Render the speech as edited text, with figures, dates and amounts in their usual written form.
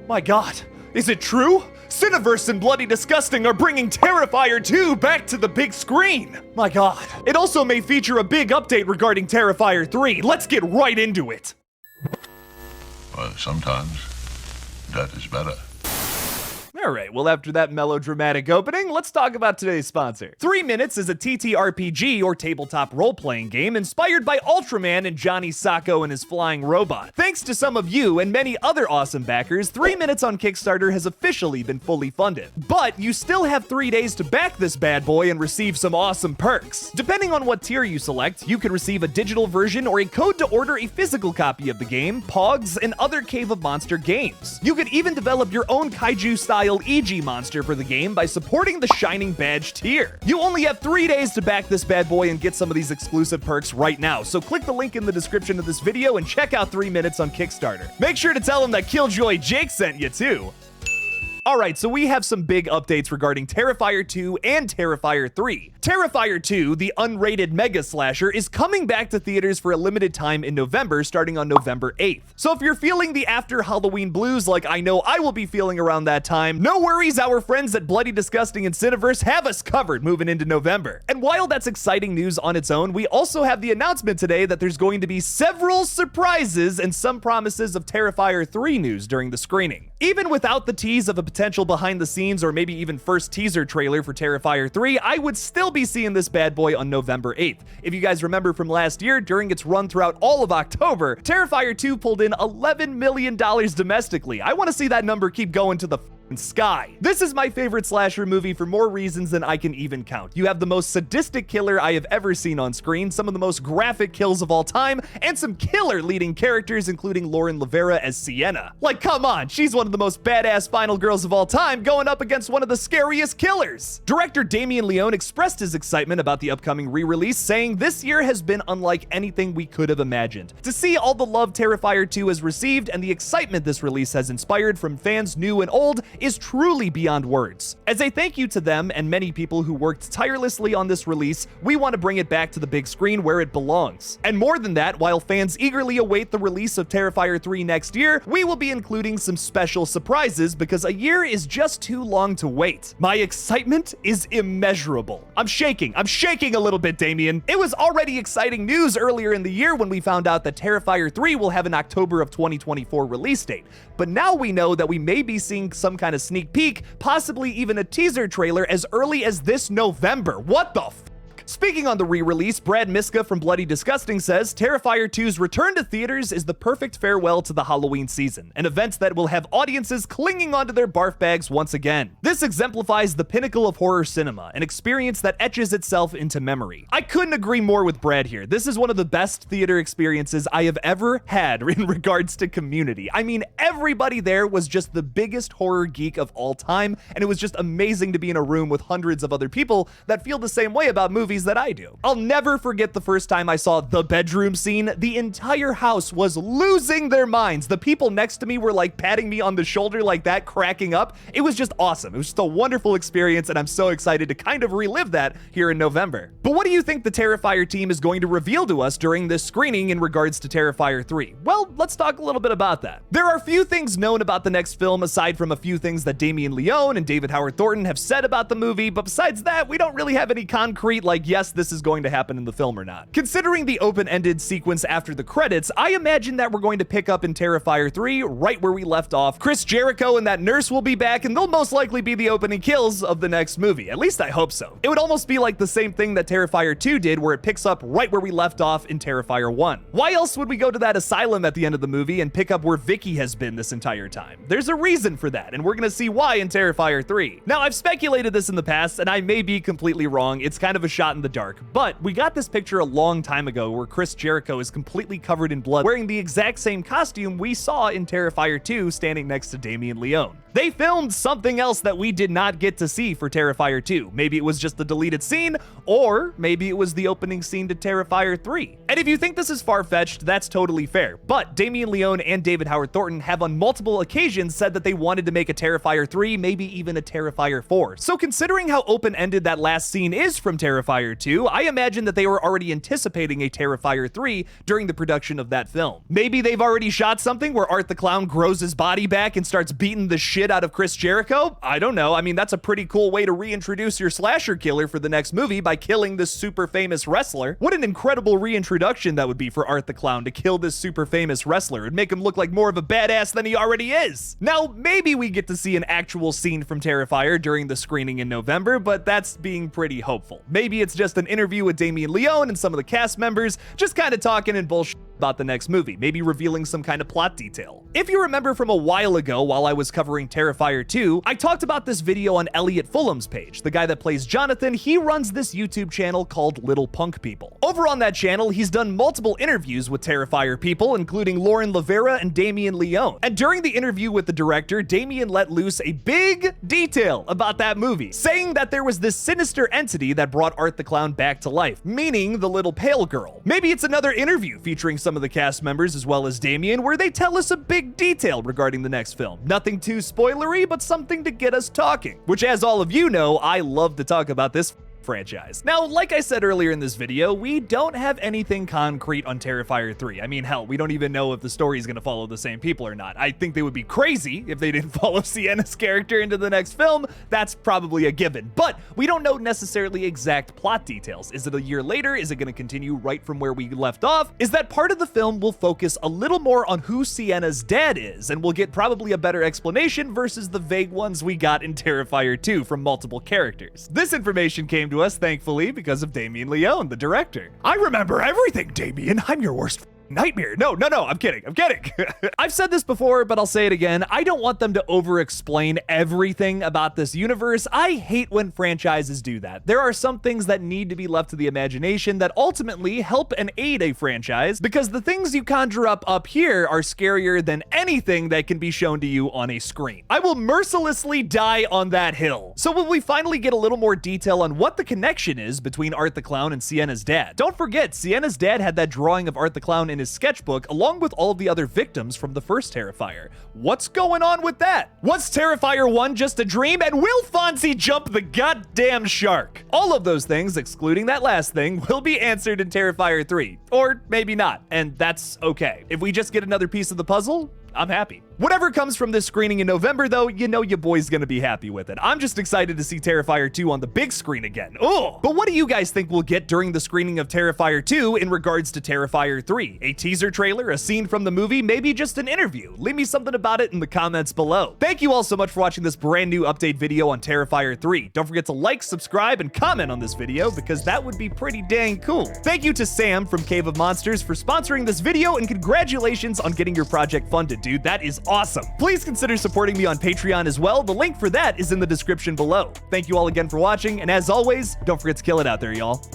My god, is it true? Cineverse and Bloody Disgusting are bringing Terrifier 2 back to the big screen! My god. It also may feature a big update regarding Terrifier 3. Let's get right into it. Well, sometimes that is better. Alright, well after that melodramatic opening, let's talk about today's sponsor. 3 Minutes is a TTRPG or tabletop role-playing game inspired by Ultraman and Johnny Sacco and his flying robot. Thanks to some of you and many other awesome backers, 3 Minutes on Kickstarter has officially been fully funded. But you still have 3 days to back this bad boy and receive some awesome perks. Depending on what tier you select, you can receive a digital version or a code to order a physical copy of the game, Pogs, and other Cave of Monster games. You could even develop your own kaiju-style EG monster for the game by supporting the Shining Badge tier. You only have 3 days to back this bad boy and get some of these exclusive perks right now, so click the link in the description of this video and check out 3 Minutes on Kickstarter. Make sure to tell him that KillJoy Jake sent you too. Alright, so we have some big updates regarding Terrifier 2 and Terrifier 3. Terrifier 2, the unrated mega slasher, is coming back to theaters for a limited time in November, starting on November 8th. So if you're feeling the after Halloween blues like I know I will be feeling around that time, no worries, our friends at Bloody Disgusting and Cineverse have us covered moving into November. And while that's exciting news on its own, we also have the announcement today that there's going to be several surprises and some promises of Terrifier 3 news during the screening. Even without the tease of a potential behind the scenes or maybe even first teaser trailer for Terrifier 3, I would still be seeing this bad boy on November 8th. If you guys remember from last year, during its run throughout all of October, Terrifier 2 pulled in $11 million domestically. I want to see that number keep going to the sky. This is my favorite slasher movie for more reasons than I can even count. You have the most sadistic killer I have ever seen on screen, some of the most graphic kills of all time, and some killer leading characters including Lauren Levera as Sienna. Like, come on, she's one of the most badass final girls of all time going up against one of the scariest killers. Director Damien Leone expressed his excitement about the upcoming re-release, saying this year has been unlike anything we could have imagined. To see all the love Terrifier 2 has received and the excitement this release has inspired from fans new and old is truly beyond words. As a thank you to them and many people who worked tirelessly on this release, we want to bring it back to the big screen where it belongs. And more than that, while fans eagerly await the release of Terrifier 3 next year, we will be including some special surprises because a year is just too long to wait. My excitement is immeasurable. I'm shaking a little bit, Damien. It was already exciting news earlier in the year when we found out that Terrifier 3 will have an October of 2024 release date. But now we know that we may be seeing some kind of sneak peek, possibly even a teaser trailer as early as this November. What the f? Speaking on the re-release, Brad Miska from Bloody Disgusting says, Terrifier 2's return to theaters is the perfect farewell to the Halloween season, an event that will have audiences clinging onto their barf bags once again. This exemplifies the pinnacle of horror cinema, an experience that etches itself into memory. I couldn't agree more with Brad here. This is one of the best theater experiences I have ever had in regards to community. I mean, everybody there was just the biggest horror geek of all time, and it was just amazing to be in a room with hundreds of other people that feel the same way about movies that I do. I'll never forget the first time I saw the bedroom scene. The entire house was losing their minds. The people next to me were like patting me on the shoulder like that, cracking up. It was just awesome. It was just a wonderful experience, and I'm so excited to kind of relive that here in November. But what do you think the Terrifier team is going to reveal to us during this screening in regards to Terrifier 3? Well, let's talk a little bit about that. There are few things known about the next film aside from a few things that Damien Leone and David Howard Thornton have said about the movie, but besides that, we don't really have any concrete like, yes, this is going to happen in the film or not. Considering the open-ended sequence after the credits, I imagine that we're going to pick up in Terrifier 3 right where we left off. Chris Jericho and that nurse will be back, and they'll most likely be the opening kills of the next movie. At least I hope so. It would almost be like the same thing that Terrifier 2 did, where it picks up right where we left off in Terrifier 1. Why else would we go to that asylum at the end of the movie and pick up where Vicky has been this entire time? There's a reason for that, and we're gonna see why in Terrifier 3. Now, I've speculated this in the past, and I may be completely wrong. It's kind of a shot in the dark, but we got this picture a long time ago where Chris Jericho is completely covered in blood, wearing the exact same costume we saw in Terrifier 2 standing next to Damien Leone. They filmed something else that we did not get to see for Terrifier 2. Maybe it was just the deleted scene, or maybe it was the opening scene to Terrifier 3. And if you think this is far-fetched, that's totally fair. But Damien Leone and David Howard Thornton have on multiple occasions said that they wanted to make a Terrifier 3, maybe even a Terrifier 4. So considering how open-ended that last scene is from Terrifier Terrifier 2, I imagine that they were already anticipating a Terrifier 3 during the production of that film. Maybe they've already shot something where Art the Clown grows his body back and starts beating the shit out of Chris Jericho? I don't know. I mean, that's a pretty cool way to reintroduce your slasher killer for the next movie by killing this super famous wrestler. What an incredible reintroduction that would be for Art the Clown to kill this super famous wrestler. It'd make him look like more of a badass than he already is. Now, maybe we get to see an actual scene from Terrifier during the screening in November, but that's being pretty hopeful. Maybe it's just an interview with Damien Leone and some of the cast members, just kind of talking and bullshit about the next movie, maybe revealing some kind of plot detail. If you remember from a while ago while I was covering Terrifier 2, I talked about this video on Elliot Fulham's page. The guy that plays Jonathan, he runs this YouTube channel called Little Punk People. Over on that channel, he's done multiple interviews with Terrifier people, including Lauren Lavera and Damien Leone. And during the interview with the director, Damien let loose a big detail about that movie, saying that there was this sinister entity that brought Art the Clown back to life, meaning the little pale girl. Maybe it's another interview featuring some of the cast members as well as Damien where they tell us a big detail regarding the next film. Nothing too spoilery, but something to get us talking, which, as all of you know, I love to talk about this franchise. Now, like I said earlier in this video, we don't have anything concrete on Terrifier 3. I mean, hell, we don't even know if the story is going to follow the same people or not. I think they would be crazy if they didn't follow Sienna's character into the next film. That's probably a given, but we don't know necessarily exact plot details. Is it a year later? Is it going to continue right from where we left off? Is that part of the film will focus a little more on who Sienna's dad is, and we'll get probably a better explanation versus the vague ones we got in Terrifier 2 from multiple characters. This information came to us, thankfully, because of Damien Leone, the director. I remember everything, Damien. I'm your worst nightmare. No, I'm kidding. I've said this before, but I'll say it again. I don't want them to over-explain everything about this universe. I hate when franchises do that. There are some things that need to be left to the imagination that ultimately help and aid a franchise, because the things you conjure up here are scarier than anything that can be shown to you on a screen. I will mercilessly die on that hill. So will we finally get a little more detail on what the connection is between Art the Clown and Sienna's dad? Don't forget, Sienna's dad had that drawing of Art the Clown in his sketchbook along with all of the other victims from the first Terrifier. What's going on with that? Was Terrifier 1 just a dream, and will Fonzie jump the goddamn shark? All of those things, excluding that last thing, will be answered in Terrifier 3. Or maybe not, and that's okay. If we just get another piece of the puzzle, I'm happy. Whatever comes from this screening in November, though, you know your boy's gonna be happy with it. I'm just excited to see Terrifier 2 on the big screen again. Oh! But what do you guys think we'll get during the screening of Terrifier 2 in regards to Terrifier 3? A teaser trailer, a scene from the movie, maybe just an interview? Leave me something about it in the comments below. Thank you all so much for watching this brand new update video on Terrifier 3. Don't forget to like, subscribe, and comment on this video because that would be pretty dang cool. Thank you to Sam from Cave of Monsters for sponsoring this video, and congratulations on getting your project funded, dude. That is awesome. Please consider supporting me on Patreon as well. The link for that is in the description below. Thank you all again for watching, and as always, don't forget to kill it out there, y'all.